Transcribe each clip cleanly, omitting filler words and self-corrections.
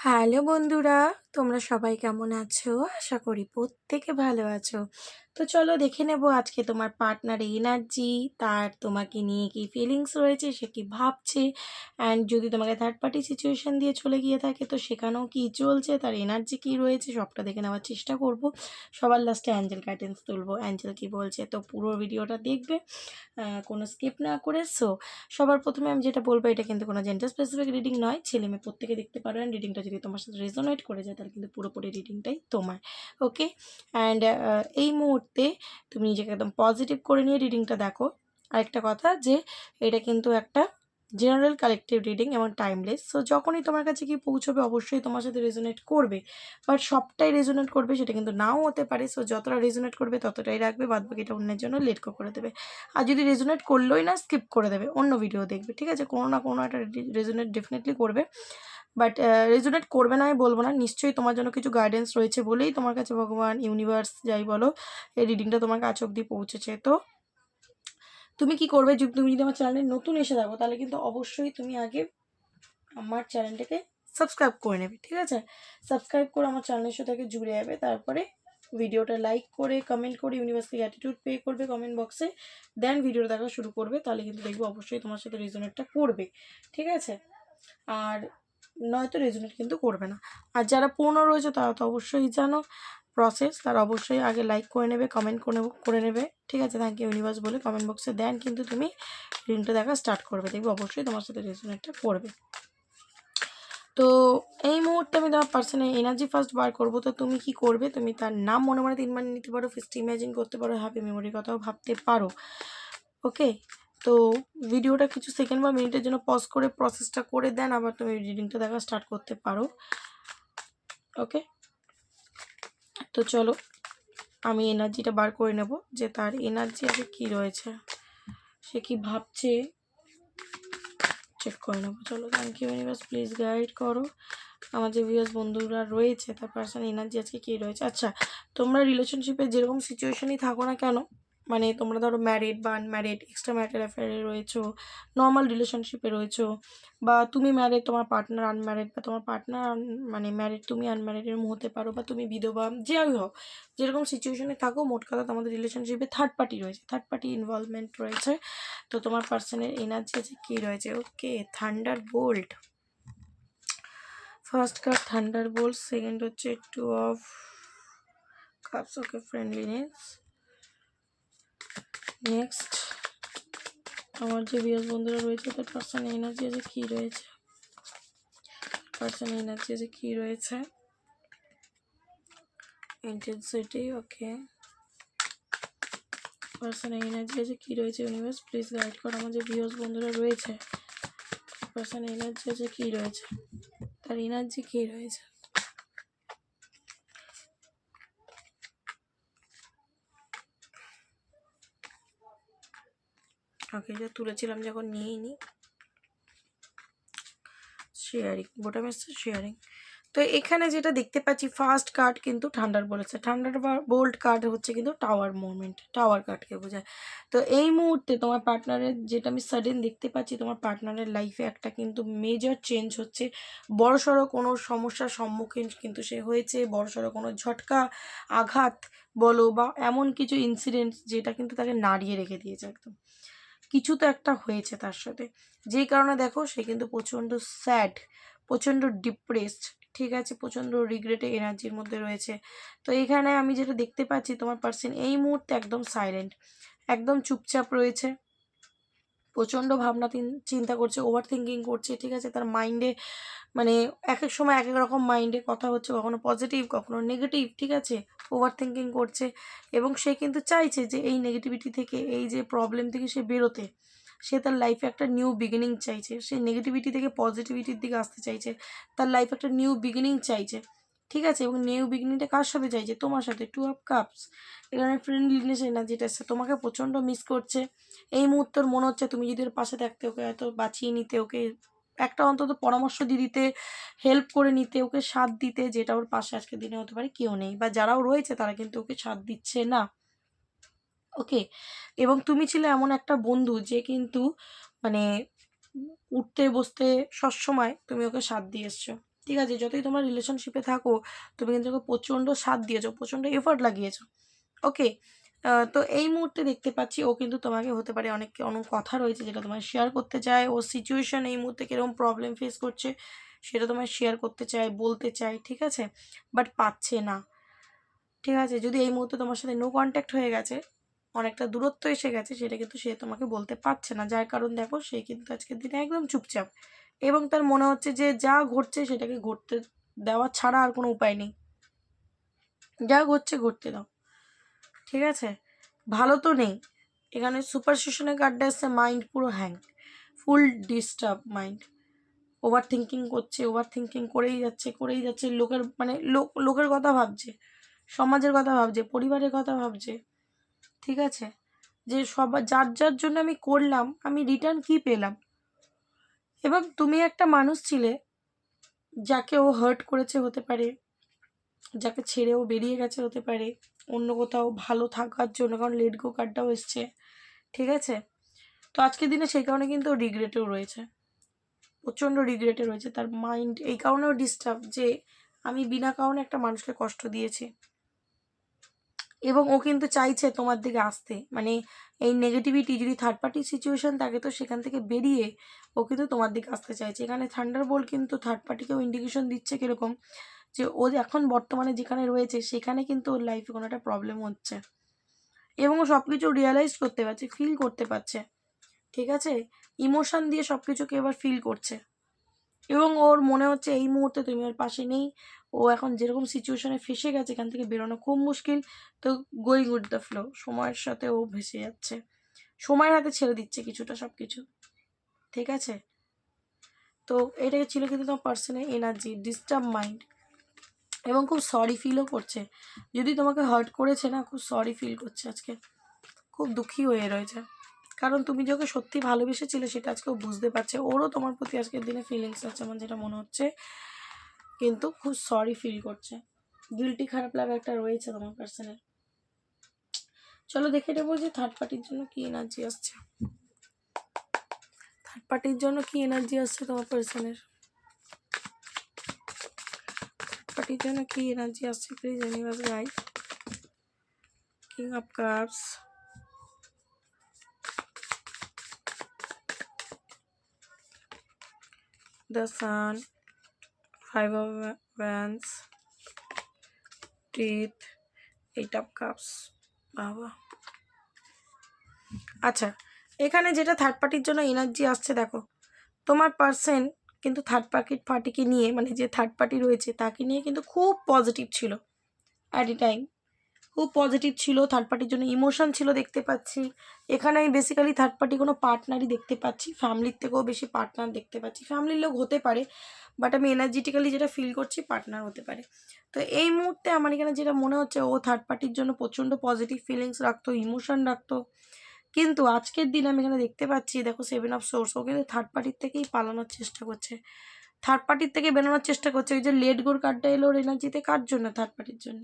Hello বন্ধুরা, তোমরা সবাই কেমন আছো? আশা করি প্রত্যেকে ভালো আছো। তো চলো দেখে নেব আজকে তোমার পার্টনারের এনার্জি, তার তোমাকে নিয়ে কি ফিলিংস রয়েছে, সে কি ভাবছে, অ্যান্ড যদি তোমাকে থার্ড পার্টি সিচুয়েশন দিয়ে চলে গিয়ে থাকে তো সেখানেও কি চলছে, তার এনার্জি কি রয়েছে, সবটা দেখে নেওয়ার চেষ্টা করব। সবার লাস্টে অ্যাঞ্জেল গাইডেন্স তুলবো, অ্যাঞ্জেল কি বলছে। তো পুরো ভিডিওটা দেখবে, কোনো স্কিপ না করে। সবার প্রথমে আমি যেটা বলবো, এটা কিন্তু কোনো জেন্ডার স্পেসিফিক রিডিং নয়, ছেলে মেয়ে প্রত্যেকে দেখতে পারো। অ্যান্ড রিডিংটা যদি তোমার সাথে রেজোনেট করে যায় তাহলে কিন্তু পুরোপুরি রিডিংটাই তোমার। ওকে, অ্যান্ড এই মুহূর্তে তুমি নিজেকে একদম পজিটিভ করে নিয়ে রিডিংটা দেখো। আরেকটা কথা যে এটা কিন্তু একটা জেনারেল কালেকটিভ রিডিং এবং টাইমলেস। সো যখনই তোমার কাছে কি পৌঁছবে অবশ্যই তোমার সাথে রেজোনেট করবে, বাট সবটাই রেজোনেট করবে সেটা কিন্তু নাও হতে পারে। সো যতটা রেজোনেট করবে ততটাই রাখবে, বাদবাকিটা অন্যের জন্য লেট করে দেবে। আর যদি রেজোনেট করলোই না, স্কিপ করে দেবে, অন্য ভিডিও দেখবে। ঠিক আছে, কোনো না কোনো একটা রেজোনেট ডেফিনেটলি করবে, বাট রেজোনেট করবে না আমি বলবো না। নিশ্চয়ই তোমার জন্য কিছু গাইডেন্স রয়েছে বলেই তোমার কাছে ভগবান, ইউনিভার্স যাই বলো, এই রিডিংটা তোমার কাছে অবধি পৌঁছেছে। তো তুমি কি করবে, তুমি যদি আমার চ্যানেলে নতুন এসে থাকো তাহলে কিন্তু অবশ্যই তুমি আগে আমার চ্যানেলটাকে সাবস্ক্রাইব করে নেবে। ঠিক আছে, সাবস্ক্রাইব করে আমার চ্যানেলের সাথে জুড়ে যাবে, তারপরে ভিডিওটা লাইক করে কমেন্ট করে ইউনিভার্সকে গ্র্যাটিটিউড পে করবে কমেন্ট বক্সে, দেন ভিডিওটা দেখা শুরু করবে। তাহলে কিন্তু দেখবো অবশ্যই তোমার সাথে রেজোনেটটা করবে। ঠিক আছে, আর নয়তো রেজোনেট কিন্তু করবে না। আর যারা পুরনো রয়েছে তারা তো অবশ্যই জানো প্রসেস, তারা অবশ্যই আগে লাইক করে নেবে, কমেন্ট করে নেবে। ঠিক আছে, থ্যাংক ইউ ইউনিভার্স বলে কমেন্ট বক্সে, দেন কিন্তু তুমি রিডিংটা দেখা স্টার্ট করবে, দেখবে অবশ্যই তোমার সাথে রেজোনেটটা করবে। তো এই মুহূর্তে আমি তোমার পার্সনের এনার্জি ফার্স্ট বার করবো। তো তুমি কি করবে, তুমি তার নাম মনে মনে 3 বার নিতে পারো, ফেসটা ইমাজিন করতে পারো, হ্যাপি মেমোরির কথাও ভাবতে পারো। ওকে, তো ভিডিওটা কিছু সেকেন্ড বা মিনিটের জন্য পজ করে প্রসেসটা করে দেন, আবার তুমি রিডিংটা দেখা স্টার্ট করতে পারো। ওকে, তো চলো আমি এনার্জিটা বার করে নেব যে তার এনার্জি আগে কী রয়েছে, সে কি ভাবছে, চেক করে নেবো। চলো, thank you universe, please guide করো আমার যে ভিউয়ার্স বন্ধুরা রয়েছে তার পার্সোনাল এনার্জি আজকে কী রয়েছে। আচ্ছা, তোমরা রিলেশনশিপে যেরকম সিচুয়েশনই থাকো না কেন, মানে তোমরা ধরো ম্যারিড বা আনম্যারিড, এক্সট্রা ম্যারিটাল অ্যাফেয়ারে রয়েছো, নর্মাল রিলেশনশিপে রয়েছো, বা তুমি ম্যারিড তোমার পার্টনার আনম্যারিড, বা তোমার পার্টনার মানে ম্যারিড তুমি আনম্যারিড এরকম হতে পারো, বা তুমি বিধবা, যাই হোক যেরকম সিচুয়েশনে থাকো, মোট কথা তোমাদের রিলেশনশিপে থার্ড পার্টি রয়েছে, থার্ড পার্টি ইনভলভমেন্ট রয়েছে। তো তোমার পার্সনের এনার্জি আছে কী রয়েছে। Okay, thunder bolt, first card thunder bolt, second হচ্ছে 2 of cups. Okay, friendliness. Next আমার যে বিয়াস বন্ধুরা রয়েছে তার পার্সনের এনার্জি আছে কী রয়েছে, পার্সনের এনার্জি আছে কী রয়েছে, ইন্টেন্সিটি। ওকে, পার্সনের এনার্জি আছে কী রয়েছে, ইউনিভার্স প্লিজ গাইড করো আমার যে বিয়াস বন্ধুরা রয়েছে পার্সনের এনার্জি আছে কী রয়েছে, তার এনার্জি কী রয়েছে। ওকে, যা তুলেছিলাম যখন নিয়েই নিই। শেয়ারিং, বোটাম এসছে শেয়ারিং। তো এখানে যেটা দেখতে পাচ্ছি ফার্স্ট কার্ড কিন্তু থান্ডার বলেছে, থান্ডার বোল্ট কার্ড হচ্ছে কিন্তু টাওয়ার মুভমেন্ট, টাওয়ার কার্ডকে বোঝায়। তো এই মুহূর্তে তোমার পার্টনারের যেটা আমি সাডেন দেখতে পাচ্ছি, তোমার পার্টনারের লাইফে একটা কিন্তু মেজর চেঞ্জ হচ্ছে, বড়সড় কোনো সমস্যার সম্মুখীন কিন্তু সে হয়েছে, বড়সড় কোনো ঝটকা আঘাত বলো বা এমন কিছু ইনসিডেন্ট যেটা কিন্তু তাকে নাড়িয়ে রেখে দিয়েছে একদম। কিছু তো একটা হয়েছে তার সাথে, যেই কারণে দেখো সে কিন্তু প্রচণ্ড স্যাড, প্রচণ্ড ডিপ্রেসড। ঠিক আছে, প্রচণ্ড রিগ্রেটে এনার্জির মধ্যে রয়েছে। তো এখানে আমি যেটা দেখতে পাচ্ছি, তোমার পার্সন এই মুহূর্তে একদম সাইলেন্ট, একদম চুপচাপ রয়েছে, প্রচণ্ড ভাবনা চিন্তা করছে, ওভার থিঙ্কিং করছে। ঠিক আছে, তার মাইন্ডে মানে এক এক সময় এক এক রকম মাইন্ডে কথা হচ্ছে, কখনো পজিটিভ কখনো নেগেটিভ। ঠিক আছে, ওভার থিঙ্কিং করছে, এবং সে কিন্তু চাইছে যে এই নেগেটিভিটি থেকে, এই যে প্রবলেম থেকে সে বেরোতে, সে তার লাইফে একটা নিউ বিগিনিং চাইছে, সে নেগেটিভিটি থেকে পজিটিভিটির দিকে আসতে চাইছে, তার লাইফে একটা নিউ বিগিনিং চাইছে। ঠিক আছে, এবং নিউ বিগিনিংটা কার সাথে চাইছে, তোমার সাথে, 2 অফ কাপস। এখানে ফ্রেন্ডলিনেস এনার্জিটা এসছে, তোমাকে প্রচণ্ড মিস করছে। এই মুহূর্তের মনে হচ্ছে তুমি যদি ওর পাশে থাকতে, ওকে হয়তো বাঁচিয়ে নিতে, ওকে একটা অন্তত পরামর্শ দিয়ে দিতে, হেল্প করে নিতে, ওকে সাথ দিতে, যেটা ওর পাশে আজকের দিনে হতে পারে কেউ নেই, বা যারাও রয়েছে তারা কিন্তু ওকে সাথ দিচ্ছে না। ওকে, এবং তুমি ছিলে এমন একটা বন্ধু যে কিন্তু মানে উঠতে বসতে সবসময় তুমি ওকে সাথ দিয়ে এসছো। ঠিক আছে? যতই তোমরা রিলেশনশিপে থাকো তুমি কিন্তু ওকে প্রচণ্ড সাথ দিয়েছো, প্রচণ্ড এফোর্ট লাগিয়েছো। ওকে? তো এই মুহূর্তে দেখতে পাচ্ছি ও কিন্তু তোমাকে হতে পারে অনেক কথা রয়েছে যেটা তোমায় শেয়ার করতে চায়। ওর সিচুয়েশন এই মুহূর্তে কীরকম প্রবলেম ফেস করছে সেটা তোমায় শেয়ার করতে চায়, বলতে চায়, ঠিক আছে? বাট পাচ্ছে না, ঠিক আছে? যদি এই মুহূর্তে তোমার সাথে নো কন্ট্যাক্ট হয়ে গেছে, অনেকটা দূরত্ব এসে গেছে, সেটা কিন্তু সে তোমাকে বলতে পারছে না। যার কারণ দেখো সে কিন্তু আজকের দিনে একদম চুপচাপ এবং তার মনে হচ্ছে যে যা ঘটছে সেটাকে ঘটতে দেওয়া ছাড়া আর কোনো উপায় নেই। যা ঘটছে ঘটতে দাও, ঠিক আছে? ভালো তো নেই। এখানে সুপারস্টিশনের কার্ডটা এসছে মাইন্ড পুরো হ্যাং, ফুল ডিস্টার্ব মাইন্ড। ওভার থিঙ্কিং করছে, ওভার থিঙ্কিং করেই যাচ্ছে। লোকের মানে লোকের কথা ভাবছে, সমাজের কথা ভাবছে, পরিবারের কথা ভাবছে, ঠিক আছে? যে যার জন্য আমি করলাম আমি রিটার্ন কি পেলাম। এবং তুমি একটা মানুষ ছিলে যাকে ও হার্ট করেছে হতে পারে, যাকে ছেড়েও বেরিয়ে গেছে হতে পারে অন্য কোথাও ভালো থাকার জন্য, কারণ লেট গো কার্ডটাও এসছে, ঠিক আছে? তো আজকের দিনে সেই কারণে কিন্তু রিগ্রেটেও রয়েছে, প্রচণ্ড রিগ্রেটে রয়েছে। তার মাইন্ড এই কারণেও ডিস্টার্ব যে আমি বিনা কারণে একটা মানুষকে কষ্ট দিয়েছি। এবং ও কিন্তু চাইছে তোমার দিকে আসতে, মানে এই নেগেটিভিটি যদি থার্ড পার্টি সিচুয়েশন থাকে তো সেখান থেকে বেরিয়ে ও কিন্তু তোমার দিকে আসতে চাইছে। এখানে থান্ডারবোল্ট কিন্তু থার্ড পার্টিকেও ইন্ডিকেশন দিচ্ছে কীরকম, যে ও এখন বর্তমানে যেখানে রয়েছে সেখানে কিন্তু ওর লাইফে কোনো একটা প্রবলেম হচ্ছে এবং ও সব কিছু রিয়েলাইজ করতে পারছে, ফিল করতে পারছে, ঠিক আছে? ইমোশন দিয়ে সব কিছুকে এবার ফিল করছে এবং ওর মনে হচ্ছে এই মুহূর্তে তুমি ওর পাশে নেই। ও এখন যেরকম সিচুয়েশনে ফেসে গেছে এখান থেকে বেরোনো খুব মুশকিল। তো গোয়িং উইথ দ্য ফ্লো, সময়ের সাথে ও ভেসে যাচ্ছে, সময়ের হাতে ছেড়ে দিচ্ছে কিছুটা সব কিছু, ঠিক আছে? তো এটাই ছিল কিন্তু তোমার পার্সনের এনার্জি, ডিস্টার্ব মাইন্ড এবং খুব সরি ফিলও করছে। যদি তোমাকে হার্ট করেছে না, খুব সরি ফিল করছে আজকে, খুব দুঃখী হয়ে রয়েছে। কারণ তুমি যে ওকে সত্যি ভালোবেসেছিলে সেটা আজকে ও বুঝতে পারছে। ওরও তোমার প্রতি আজকের দিনে ফিলিংস আছে আমার যেটা মনে হচ্ছে, কিন্তু খুব সরি ফিল করছে, গিল্টি খারাপ লাগা একটা রয়েছে তোমার পার্সনের। চলো দেখে নেবো যে থার্ড পার্টির জন্য কি এনার্জি আসছে, থার্ড পার্টির জন্য কি এনার্জি আসছে তোমার পার্সনের, থার্ড পার্টির জন্য কি এনার্জি আসছে please universe guide. King of cups, the sun, 5 of wands, teeth, 8 of cups, বাবা। আচ্ছা, এখানে যেটা থার্ড পার্টির জন্য এনার্জি আসছে দেখো, তোমার পার্সন কিন্তু থার্ড পার্টিকে নিয়ে, মানে যে থার্ড পার্টি রয়েছে তাকে নিয়ে কিন্তু খুব পজিটিভ ছিল অ্যাট এ টাইম, খুব পজিটিভ ছিল। থার্ড পার্টির জন্য ইমোশন ছিল দেখতে পাচ্ছি। এখানে আমি বেসিক্যালি থার্ড পার্টি কোনো পার্টনারই দেখতে পাচ্ছি, ফ্যামিলির থেকেও বেশি পার্টনার দেখতে পাচ্ছি। ফ্যামিলির লোক হতে পারে বাট আমি এনার্জেটিক্যালি যেটা ফিল করছি পার্টনার হতে পারে। তো এই মুহূর্তে আমার এখানে যেটা মনে হচ্ছে ও থার্ড পার্টির জন্য প্রচণ্ড পজিটিভ ফিলিংস রাখতো, ইমোশন রাখতো, কিন্তু আজকের দিন আমি এখানে দেখতে পাচ্ছি দেখো 7 অফ সোর্স, ও কিন্তু থার্ড পার্টির থেকেই পালানোর চেষ্টা করছে, থার্ড পার্টির থেকে বেরোনোর চেষ্টা করছে। ওই যে লেট গোর কার্ডটা এলো ওর এনার্জিতে, কার জন্য? থার্ড পার্টির জন্য।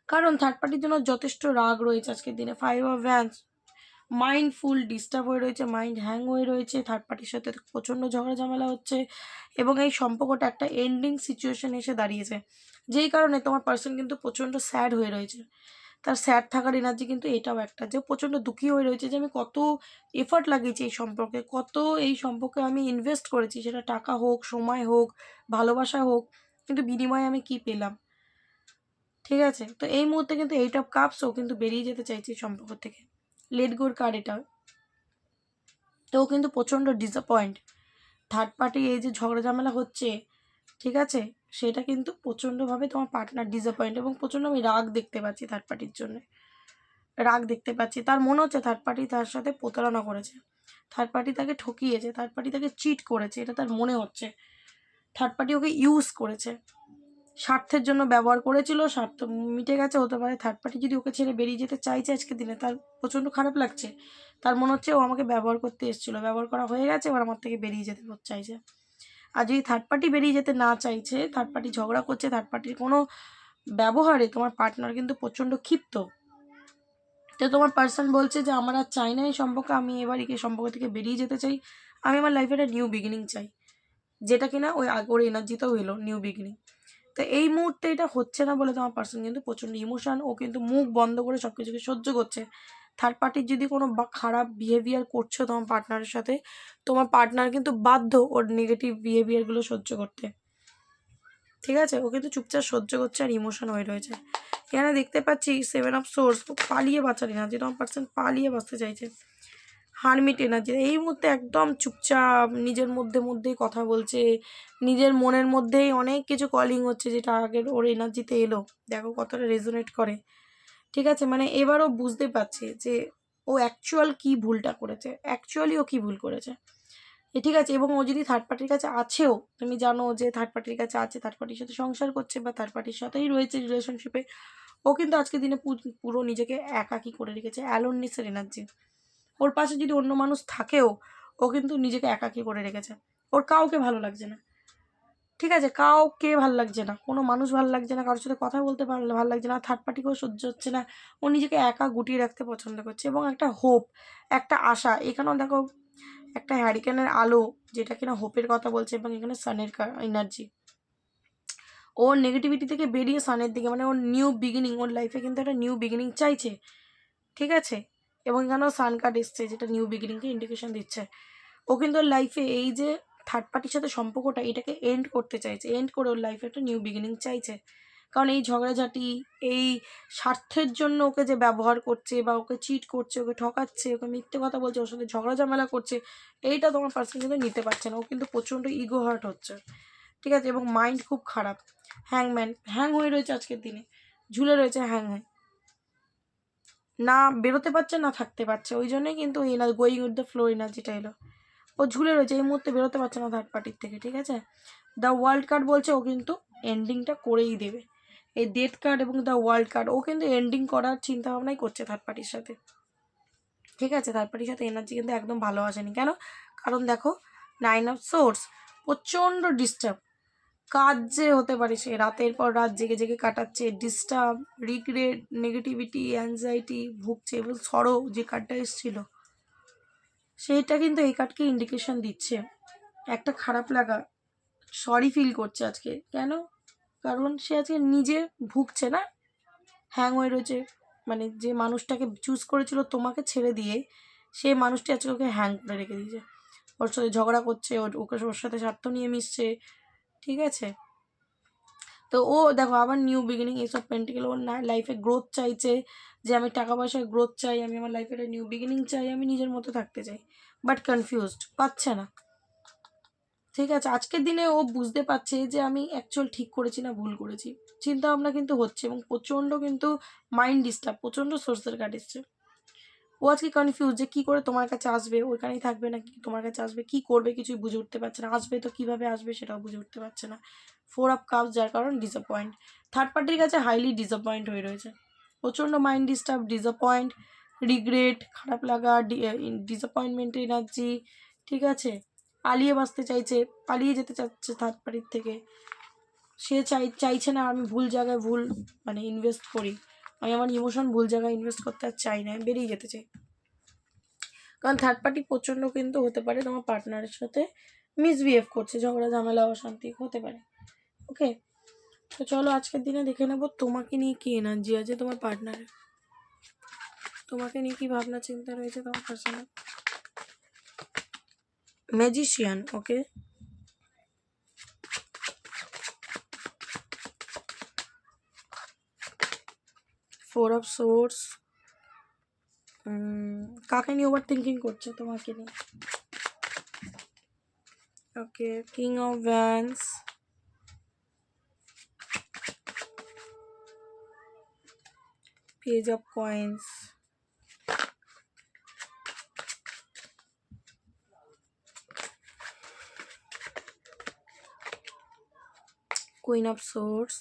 কারণ থার্ড পার্টির জন্য যথেষ্ট রাগ রয়েছে আজকের দিনে। 5 of wands, mind full disturb হয়ে রয়েছে, মাইন্ড হ্যাং হয়ে রয়েছে, থার্ড পার্টির সাথে প্রচণ্ড ঝগড়া ঝামেলা হচ্ছে এবং এই সম্পর্কটা একটা এন্ডিং সিচুয়েশন এসে দাঁড়িয়েছে, যেই কারণে তোমার পার্সন কিন্তু প্রচণ্ড স্যাড হয়ে রয়েছে। তার স্যাড থাকার এনার্জি কিন্তু এটাও একটা, যে প্রচণ্ড দুঃখী হয়ে রয়েছে যে আমি কত এফর্ট লাগিয়েছি এই সম্পর্কে, কত এই সম্পর্কে আমি ইনভেস্ট করেছি, সেটা টাকা হোক, সময় হোক, ভালোবাসা হোক, কিন্তু বিনিময়ে আমি কি পেলাম, ঠিক আছে? তো এই মুহূর্তে কিন্তু 8 অফ কাপসও কিন্তু বেরিয়ে যেতে চাইছে সম্পর্ক থেকে, লেট গোর কার্ড এটা। তো ও কিন্তু প্রচণ্ড ডিসঅ্যাপয়েন্ট, থার্ড পার্টি এই যে ঝগড়া ঝামেলা হচ্ছে, ঠিক আছে, সেটা কিন্তু প্রচণ্ডভাবে তোমার পার্টনার ডিসঅ্যাপয়েন্ট এবং প্রচণ্ড আমি রাগ দেখতে পাচ্ছি থার্ড পার্টির জন্য, রাগ দেখতে পাচ্ছি। তার মনে হচ্ছে থার্ড পার্টি তার সাথে প্রতারণা করেছে, থার্ড পার্টি তাকে ঠকিয়েছে, থার্ড পার্টি তাকে চিট করেছে, এটা তার মনে হচ্ছে। থার্ড পার্টি ওকে ইউজ করেছে, স্বার্থের জন্য ব্যবহার করেছিল, স্বার্থ মিটে গেছে হতে পারে। থার্ড পার্টি যদি ওকে ছেড়ে বেরিয়ে যেতে চাইছে আজকের দিনে, তার প্রচণ্ড খারাপ লাগছে, তার মনে হচ্ছে ও আমাকে ব্যবহার করতে এসেছিলো, ব্যবহার করা হয়ে গেছে, এবার আমার থেকে বেরিয়ে যেতে চাইছে। আর যদি থার্ড পার্টি বেরিয়ে যেতে না চাইছে, থার্ড পার্টি ঝগড়া করছে, থার্ড পার্টির কোনো ব্যবহারে তোমার পার্টনার কিন্তু প্রচণ্ড ক্ষিপ্ত। তো তোমার পার্সন বলছে যে আমার আর চাই না এই সম্পর্ক, আমি এবার এই সম্পর্ক থেকে বেরিয়ে যেতে চাই, আমি আমার লাইফে একটা নিউ বিগিনিং চাই, যেটা কিনা ওই ওর এনার্জিতেও এলো নিউ বিগিনিং। তো এই মুহূর্তে এটা হচ্ছে না বলে তোমার পার্সন কিন্তু প্রচণ্ড ইমোশন, ও কিন্তু মুখ বন্ধ করে সব কিছুকে সহ্য করছে। থার্ড পার্টির যদি কোনো খারাপ বিহেভিয়ার করছো তোমার পার্টনারের সাথে, তোমার পার্টনার কিন্তু বাধ্য ওর নেগেটিভ বিহেভিয়ারগুলো সহ্য করতে। ঠিক আছে, ও কিন্তু চুপচাপ সহ্য করছে আর ইমোশন হয়ে রয়েছে। এখানে দেখতে পাচ্ছি 7 অফ সোর্স, পালিয়ে বাঁচার এনার্জি, তোমার পার্সন পালিয়ে বাঁচতে চাইছে। হারমিট এনার্জি, এই মুহূর্তে একদম চুপচাপ নিজের মধ্যেই কথা বলছে, নিজের মনের মধ্যেই অনেক কিছু কলিং হচ্ছে যেটা আগের ওর এনার্জিতে এলো। দেখো কতটা রেজোনেট করে। ঠিক আছে, মানে এবারও বুঝতে পারছে যে ও অ্যাকচুয়াল কী ভুলটা করেছে, অ্যাকচুয়ালি ও কী ভুল করেছে। ঠিক আছে, এবং ও যদি থার্ড পার্টির কাছে আছেও, তুমি জানো যে থার্ড পার্টির কাছে আছে, থার্ড পার্টির সাথে সংসার করছে বা থার্ড পার্টির সাথেই রয়েছে রিলেশনশিপে, ও কিন্তু আজকের দিনে পুরো নিজেকে একাকী করে রেখেছে, অ্যালোননেসের এনার্জি। ওর পাশে যদি অন্য মানুষ থাকেও, ও কিন্তু নিজেকে একাকী করে রেখেছে। ওর কাউকে ভালো লাগছে না। ঠিক আছে, কাউকে ভালো লাগছে না, কোনো মানুষ ভালো লাগছে না, কারোর সাথে কথা বলতে ভালো লাগছে না, থার্ড পার্টিকেও সহ্য হচ্ছে না। ও নিজেকে একা গুটিয়ে রাখতে পছন্দ করছে এবং একটা হোপ, একটা আশা, এখানেও দেখো একটা হ্যারিকেনের আলো যেটা কিনা হোপের কথা বলছে, এবং এখানে সানের এনার্জি। ওর নেগেটিভিটি থেকে বেরিয়ে সানের দিকে, মানে ওর নিউ বিগিনিং, ওর লাইফে কিন্তু একটা নিউ বিগিনিং চাইছে। ঠিক আছে, এবং এখানেও সান কার্ড এসছে যেটা নিউ বিগিনিংকে ইন্ডিকেশন দিচ্ছে। ও কিন্তু ওর লাইফে এই যে থার্ড পার্টির সাথে সম্পর্কটা, এটাকে এন্ড করতে চাইছে, এন্ড করে ওর লাইফে একটা নিউ বিগিনিং চাইছে। কারণ এই ঝগড়াঝাটি, এই স্বার্থের জন্য ওকে যে ব্যবহার করছে বা ওকে চিট করছে, ওকে ঠকাচ্ছে, ওকে মিথ্যে কথা বলছে, ওর সাথে ঝগড়া ঝামেলা করছে, এইটা তোমার পার্সন কিন্তু নিতে পারছে না। ও কিন্তু প্রচণ্ড ইগো হার্ট হচ্ছে। ঠিক আছে, এবং মাইন্ড খুব খারাপ। হ্যাংম্যান, হ্যাং হয়ে রয়েছে আজকের দিনে, ঝুলে রয়েছে হ্যাং হয়ে, না বেরোতে পারছে না থাকতে পারছে। ওই জন্যই কিন্তু এই না গোয়িং উইথ দ্য ফ্লো এনার্জিটা এলো। ও ঝুলে রয়েছে, এই মুহূর্তে বেরোতে পারছে না থার্ড পার্টির থেকে। ঠিক আছে, দ্য ওয়ার্ল্ড কার্ড বলছে ও কিন্তু এন্ডিংটা করেই দেবে। এই ডেথ কার্ড এবং দ্য ওয়ার্ল্ড কার্ড, ও কিন্তু এন্ডিং করার চিন্তা ভাবনাই করছে থার্ড পার্টির সাথে। ঠিক আছে, থার্ড পার্টির সাথে এনার্জি কিন্তু একদম ভালো আসেনি। কেন? কারণ দেখো 9 অফ সোর্স, প্রচণ্ড ডিস্টার্ব, কাজ যে হতে পারে সে রাতের পর রাত জেগে জেগে কাটাচ্ছে, ডিস্টার্ব, রিগ্রেট, নেগেটিভিটি, অ্যাংজাইটি ভুগছে, এবং সরো যে কার্ডটা এসেছিলো সেইটা কিন্তু এই কার্ডকে ইন্ডিকেশন দিচ্ছে। একটা খারাপ লাগা, সরি ফিল করছে আজকে। কেন? কারণ সে আজকে নিজে ভুগছে না, হ্যাং হয়ে রয়েছে। মানে যে মানুষটাকে চুজ করেছিল তোমাকে ছেড়ে দিয়ে, সেই মানুষটি আজকে ওকে হ্যাং করে রেখে দিয়েছে। ওর সাথে ঝগড়া করছে, ওর সাথে স্বার্থ নিয়ে মিশছে। ঠিক আছে, তো ও দেখো আবার নিউ বিগিনিং, এইসব পেন্টিকেল, ওর না লাইফে গ্রোথ চাইছে, যে আমি টাকা পয়সায় গ্রোথ চাই, আমি আমার লাইফে একটা নিউ বিগিনিং চাই, আমি নিজের মতো থাকতে চাই, বাট কনফিউজড, পাচ্ছে না। ঠিক আছে, আজকের দিনে ও বুঝতে পারছে যে আমি অ্যাকচুয়াল ঠিক করেছি না ভুল করেছি, চিন্তা ভাবনা কিন্তু হচ্ছে, এবং প্রচণ্ড কিন্তু মাইন্ড ডিস্টার্ব, প্রচণ্ড সোর্সের কাট এসছে। ও আজকে কনফিউজ যে কী করে তোমার কাছে আসবে, ওইখানেই থাকবে না কি তোমার কাছে আসবে, কী করবে কিছুই বুঝে উঠতে পারছে না, আসবে তো কীভাবে আসবে সেটাও বুঝে উঠতে পারছে না। 4 অফ কাপস, যার কারণ ডিসঅ্যাপয়েন্ট, থার্ড পার্টির কাছে হাইলি ডিসঅ্যাপয়েন্ট হয়ে রয়েছে, প্রচণ্ড মাইন্ড ডিস্টার্ব, ডিসঅ্যাপয়েন্ট, রিগ্রেট, খারাপ লাগা, ডিসঅ্যাপয়েন্টমেন্টের এনার্জি। ঠিক আছে, পালিয়ে বাঁচতে চাইছে, পালিয়ে যেতে চাচ্ছে থার্ড পার্টির থেকে। সে চাইছে না আমি ভুল জায়গায় মানে ইনভেস্ট করি, আমি আমার ইমোশন ভুল জায়গায় ইনভেস্ট করতে আর চাই না, আমি বেরিয়ে যেতে চাই। কারণ থার্ড পার্টি প্রচণ্ড কিন্তু হতে পারে তোমার পার্টনারের সাথে মিসবিহেভ করছে, ঝগড়া ঝামেলা অশান্তি হতে পারে। ওকে, তো চলো আজকের দিনে দেখে নেবো তোমাকে নিয়ে কী এনার্জি আছে তোমার পার্টনারের, তোমাকে নিয়ে কী ভাবনা চিন্তা রয়েছে তোমার personal. Magician, okay, 4 of swords, কাকে নিয়ে ওভার থিঙ্কিং করছে তোমাকে নিয়ে। Okay, king of wands, page of coins, queen of swords,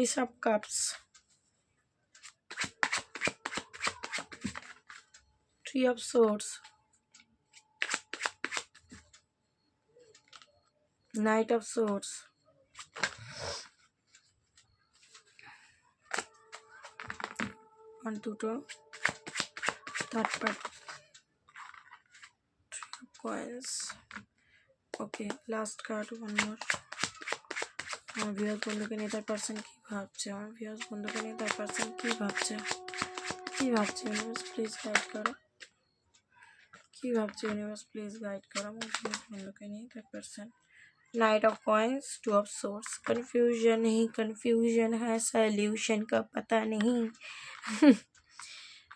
Ace of Cups, 3 of Swords, Knight of Swords, 1 2 2, third party coins. Okay, last card, one more. আমার viewers বন্ধুকে নিয়ে তার person কী ভাবছে, আমার ভিউয়ার্স বন্ধুকে নিয়ে তার পার্সন কী ভাবছে, কী ভাবছে ইউনিভার্স প্লিজ গাইড করো, কী ভাবছে ইউনিভার্স প্লিজ গাইড করো আমার ভিউয়ার্স বন্ধুকে নিয়ে তার person. Night of coins, two of source. Confusion he confusion है, सॉल्यूशन का पता नहीं।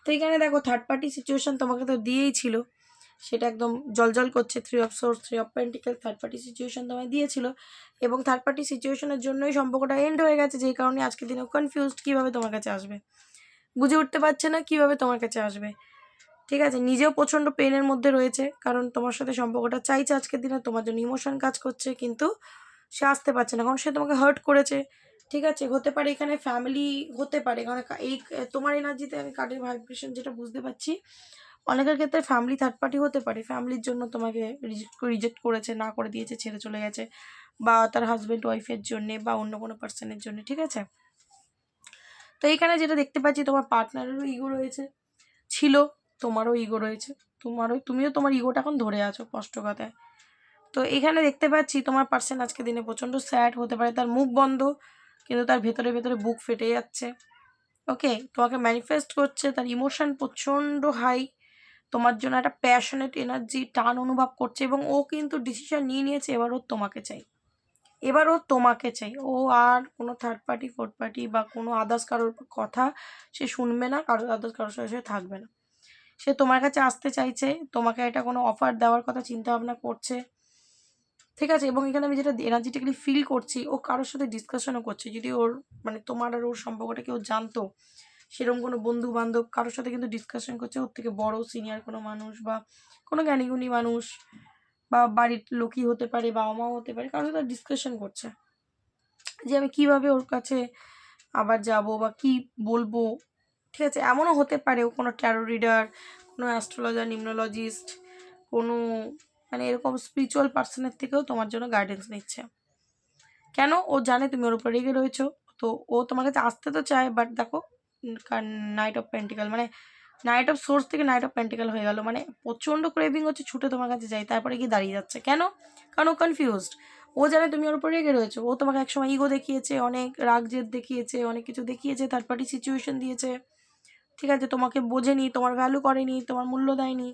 তো এখানে দেখো থার্ড পার্টি সিচুয়েশন তোমাকে তো দিয়েই ছিল, সেটা একদম জলজল করছে। Three of swords, three of pentacle, third party situation তোমায় দিয়েছিল এবং থার্ড পার্টি সিচুয়েশনের জন্যই সম্পর্কটা এন্ড হয়ে গেছে, যেই কারণে আজকের দিনে কনফিউজড কীভাবে তোমার কাছে আসবে, বুঝে উঠতে পারছে না কীভাবে তোমার কাছে আসবে। ঠিক আছে, নিজেও প্রচণ্ড পেনের মধ্যে রয়েছে, কারণ তোমার সাথে সম্পর্কটা চাইছে আজকের দিনে, তোমার জন্য ইমোশন কাজ করছে, কিন্তু সে আসতে পারছে না কারণ সে তোমাকে হার্ট করেছে। ঠিক আছে, হতে পারে এখানে ফ্যামিলি, হতে পারে কারণ এই তোমার এনার্জিতে আমি কার্ডের ভাইব্রেশন যেটা বুঝতে পারছি, অনেকের ক্ষেত্রে ফ্যামিলি থার্ড পার্টি হতে পারে, ফ্যামিলির জন্য তোমাকে রিজেক্ট করেছে, না করে দিয়েছে, ছেড়ে চলে গেছে, বা তার হাজব্যান্ড ওয়াইফের জন্যে বা অন্য কোনো পার্সনের জন্য। ঠিক আছে, তো এইখানে যেটা দেখতে পাচ্ছি তোমার পার্টনারেরও ইগো রয়েছে, ছিল, তোমারও ইগো রয়েছে, তুমিও তোমার ইগোটা এখন ধরে আছো স্পষ্ট কথায়। তো এখানে দেখতে পাচ্ছি তোমার পার্সন আজকে দিনে প্রচণ্ড স্যাড, হতে পারে তার মুখ বন্ধ কিন্তু তার ভেতরে ভেতরে বুক ফেটে যাচ্ছে। ওকে, তোমাকে ম্যানিফেস্ট করছে, তার ইমোশন প্রচণ্ড হাই, তোমার জন্য একটা প্যাশনেট এনার্জি টান অনুভব করছে এবং ও কিন্তু ডিসিশন নিয়ে নিয়েছে এবার ও তোমাকে চাই, এবার ও তোমাকে চাই। ও আর কোনো থার্ড পার্টি ফোর্থ পার্টি বা কোনো আদার্স কারোর কথা সে শুনবে না, আদার্স কারোর সাথে থাকবে না, সে তোমার কাছে আসতে চাইছে, তোমাকে এটা কোনো অফার দেওয়ার কথা চিন্তা ভাবনা করছে। ঠিক আছে, এবং এখানে আমি যেটা এনার্জেটিক্যালি ফিল করছি, ও কারোর সাথে ডিসকাশনও করছে, যদি ওর মানে তোমার আর ওর সম্পর্কটা কেউ জানতো, সেরকম কোনো বন্ধু বান্ধব কারোর সাথে কিন্তু ডিসকাশন করছে, ওর থেকে বড় সিনিয়র কোনো মানুষ বা কোনো জ্ঞানীগুণী মানুষ বা বাড়ির লোকই হতে পারে, বাবা মাও হতে পারে, কারোর সাথে ডিসকাশন করছে যে আমি কিভাবে ওর কাছে আবার যাব বা কি বলবো। ঠিক আছে, এমনও হতে পারে ও কোনো ট্যারো রিডার, কোনো অ্যাস্ট্রোলজার, নিউমরোলজিস্ট, কোনো মানে এরকম স্পিরিচুয়াল পার্সনের থেকেও তোমার জন্য গাইডেন্স নিচ্ছে। কেন? ও জানে তুমি ওর উপর রেগে রয়েছো, তো ও তোমার কাছে আসতে তো চায়, বাট দেখো নাইট অফ পেন্টিক্যাল মানে নাইট অফ সোর্স থেকে নাইট অফ পেন্টিক্যাল হয়ে গেল, মানে প্রচণ্ড ক্রেভিং হচ্ছে, ছুটে তোমার কাছে যাই, তারপরে গিয়ে দাঁড়িয়ে যাচ্ছে। কেন? কারণ ও কনফিউজড, ও জানে তুমি ওর উপর রেগে রয়েছো, ও তোমাকে একসময় ইগো দেখিয়েছে, অনেক রাগ জেদ দেখিয়েছে, অনেক কিছু দেখিয়েছে, থার্ড পার্টি সিচুয়েশন দিয়েছে। ঠিক আছে, তোমাকে বোঝেনি, তোমার ভ্যালু করেনি, তোমার মূল্য দেয়নি,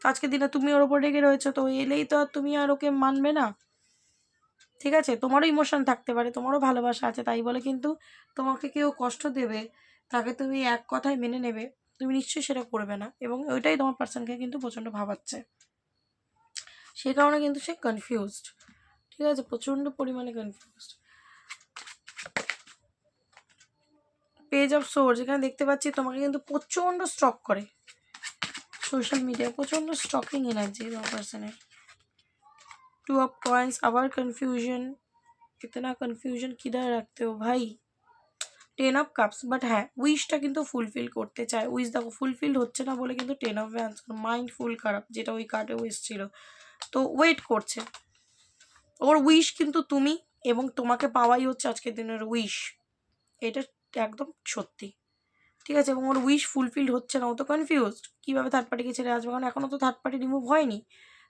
আজকের দিনে তুমি ওর উপর রেগে রয়েছো, তো এলেই তো আর তুমি আর ওকে মানবে না। ঠিক আছে, তোমারও ইমোশন থাকতে পারে, তোমারও ভালোবাসা আছে, তাই বলে কিন্তু তোমাকে কেউ কষ্ট দেবে তাকে তুমি এক কথায় মেনে নেবে, তুমি নিশ্চয়ই সেটা করবে না, এবং ওইটাই তোমার পার্সনকে কিন্তু প্রচণ্ড ভাবাচ্ছে, সে কারণে কিন্তু সে কনফিউজড। ঠিক আছে, প্রচণ্ড পরিমাণে কনফিউজড। পেজ অফ সোর্স, এখানে দেখতে পাচ্ছি তোমাকে কিন্তু প্রচণ্ড স্টক করে সোশ্যাল মিডিয়া, প্রচণ্ড স্টকিং এনার্জি তোমার পার্সনের। टू ऑफ कॉइन्स, আবার কনফিউশন, इतना কনফিউশন কিধার রাখতে हो ভাই। টেন অফ কাপস, বাট হ্যাঁ উইশটা কিন্তু ফুলফিল করতে চায়, উইশ দেখো ফুলফিল হচ্ছে না বলে কিন্তু টেন অফ ভ্যান্স, মাইন্ড ফুল খারাপ, যেটা ওই কার্ডেও এসেছিল, তো ওয়েট করছে। ওর উইশ কিন্তু তুমি, এবং তোমাকে পাওয়াই হচ্ছে আজকের দিনের উইশ, এটা একদম সত্যি। ঠিক আছে, এবং ওর উইশ ফুলফিল হচ্ছে না, ও তো কনফিউজড কীভাবে থার্ড পার্টিকে ছেড়ে আসবে, কারণ এখনও তো থার্ড পার্টি রিমুভ হয়নি,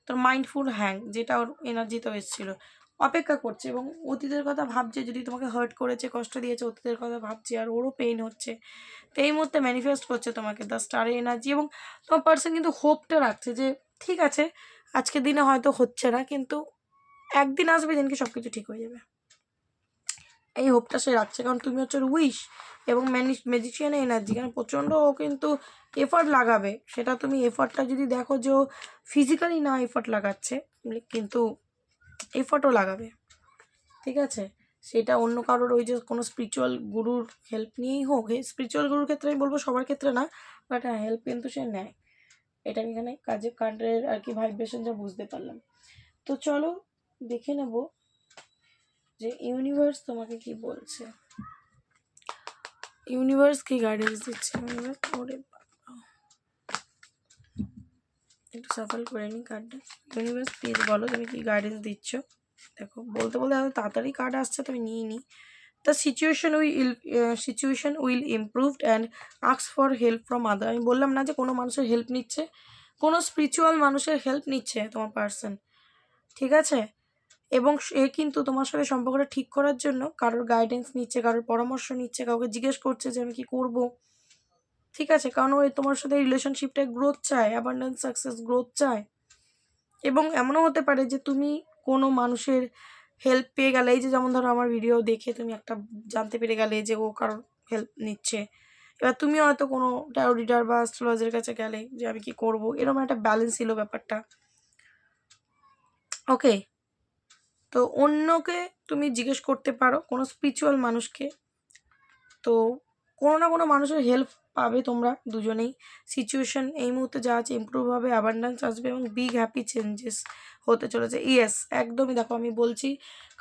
তোর মাইন্ডফুল হ্যাং যেটা ওর এনার্জিতেও এসেছিলো, অপেক্ষা করছে এবং অতীতের কথা ভাবছে, যদি তোমাকে হার্ট করেছে, কষ্ট দিয়েছে, অতীতের কথা ভাবছে আর ওরও পেইন হচ্ছে, তো এই মুহূর্তে ম্যানিফেস্ট করছে তোমাকে দ্য স্টারের এনার্জি, এবং তোমার পার্সন কিন্তু হোপটা রাখছে যে ঠিক আছে আজকের দিনে হয়তো হচ্ছে না, কিন্তু একদিন আসবে যেদিনকে সব কিছু ঠিক হয়ে যাবে, এই হোপটা সে রাখছে, কারণ তুমি হচ্ছে উইশ এবং ম্যাজিশিয়ানের এনার্জি, কারণ প্রচণ্ড ও কিন্তু এফর্ট লাগাবে, সেটা তুমি এফর্টটা যদি দেখো যে ও ফিজিক্যালি না এফর্ট লাগাচ্ছে, কিন্তু এফর্টও লাগাবে। ঠিক আছে, সেটা অন্য কারোর ওই যে কোনো স্পিরিচুয়াল গুরুর হেল্প নিয়েই হোক, স্পিরিচুয়াল গুরুর ক্ষেত্রে আমি বলবো সবার ক্ষেত্রে না, বাট হ্যাঁ হেল্প কিন্তু সে নেয়, এটা আমি এখানে কাজে কার্ডের আর কি ভাইব্রেশন যা বুঝতে পারলাম। তো চলো দেখে নেব যে ইউনিভার্স তোমাকে কি বলছে, ইউনিভার্স কি গাইডেন্স দিচ্ছে। ইউনিভার্স, ওরে একটু সাফল করে নিই কার্ডটা। ইউনিভার্স প্লিজ বলো তুমি কি গাইডেন্স দিচ্ছ। দেখো বলতে বলতে এত তাড়াতাড়ি কার্ড আসছে, তুমি নিয়ে নিই, the situation will improved and ask for help from other. আমি বললাম না যে কোনো মানুষের হেল্প নিচ্ছে, কোনো স্পিরিচুয়াল মানুষের হেল্প নিচ্ছে তোমার পার্সন, ঠিক আছে? এবং সে কিন্তু তোমার সাথে সম্পর্কটা ঠিক করার জন্য কারোর গাইডেন্স নিচ্ছে, কারোর পরামর্শ নিচ্ছে, কাউকে জিজ্ঞেস করছে যে আমি কি করব, ঠিক আছে? কারণ ওই তোমার সাথে রিলেশনশিপটায় গ্রোথ চায়, অ্যাবান্ডেন্স, সাকসেস, গ্রোথ চায়। এবং এমনও হতে পারে যে তুমি কোনো মানুষের হেল্প পেয়ে গেলে, এই যে যেমন ধরো আমার ভিডিও দেখে তুমি একটা জানতে পেরে গেলে যে ও কারোর হেল্প নিচ্ছে, এবার তুমিও হয়তো কোনো ট্যারো রিডার বা অ্যাস্ট্রোলজারের কাছে গেলে যে আমি কি করব, এরকম একটা ব্যালেন্স ছিল ব্যাপারটা। ওকে, তো অন্যকে তুমি জিজ্ঞেস করতে পারো, কোনো স্পিরিচুয়াল মানুষকে। তো কোনো না কোনো মানুষের হেল্প পাবে তোমরা দুজনেই। সিচুয়েশন এই মুহূর্তে যা আছে ইমপ্রুভ হবে, অ্যাবান্ডেন্স আসবে এবং বিগ হ্যাপি চেঞ্জেস হতে চলেছে। ইয়েস, একদমই। দেখো আমি বলছি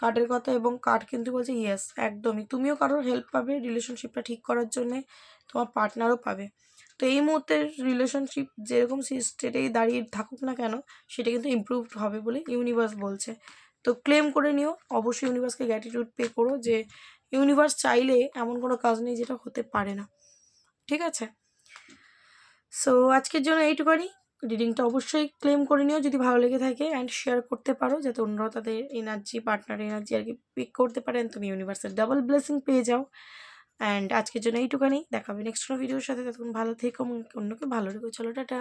কার্ডের কথা এবং কার্ড কিন্তু বলছে ইয়েস, একদমই। তুমিও কারোর হেল্প পাবে রিলেশনশিপটা ঠিক করার জন্যে, তোমার পার্টনারও পাবে। তো এই মুহূর্তের রিলেশনশিপ যেরকম স্টেটেই দাঁড়িয়ে থাকুক না কেন, সেটা কিন্তু ইমপ্রুভড হবে বলে ইউনিভার্স বলছে। তো ক্লেম করে নিও, অবশ্যই ইউনিভার্সকে গ্র্যাটিটিউড পে করো যে ইউনিভার্স চাইলে এমন কোনো কাজ নেই যেটা হতে পারে না, ঠিক আছে? সো আজকের জন্য এইটুখানি। রিডিংটা অবশ্যই ক্লেম করে নিও যদি ভালো লেগে থাকে, অ্যান্ড শেয়ার করতে পারো যাতে অন্যরাও তাদের এনার্জি, পার্টনার এনার্জি আর কি পিক করতে পারেন, তুমি ইউনিভার্সের ডাবল ব্লেসিং পেয়ে যাও। অ্যান্ড আজকের জন্য এইটুখানি, দেখা হবে নেক্সট কোনো ভিডিওর সাথে। ততক্ষণ ভালো থেকো এবং অন্যকে ভালো রেখো। চলো টাটা।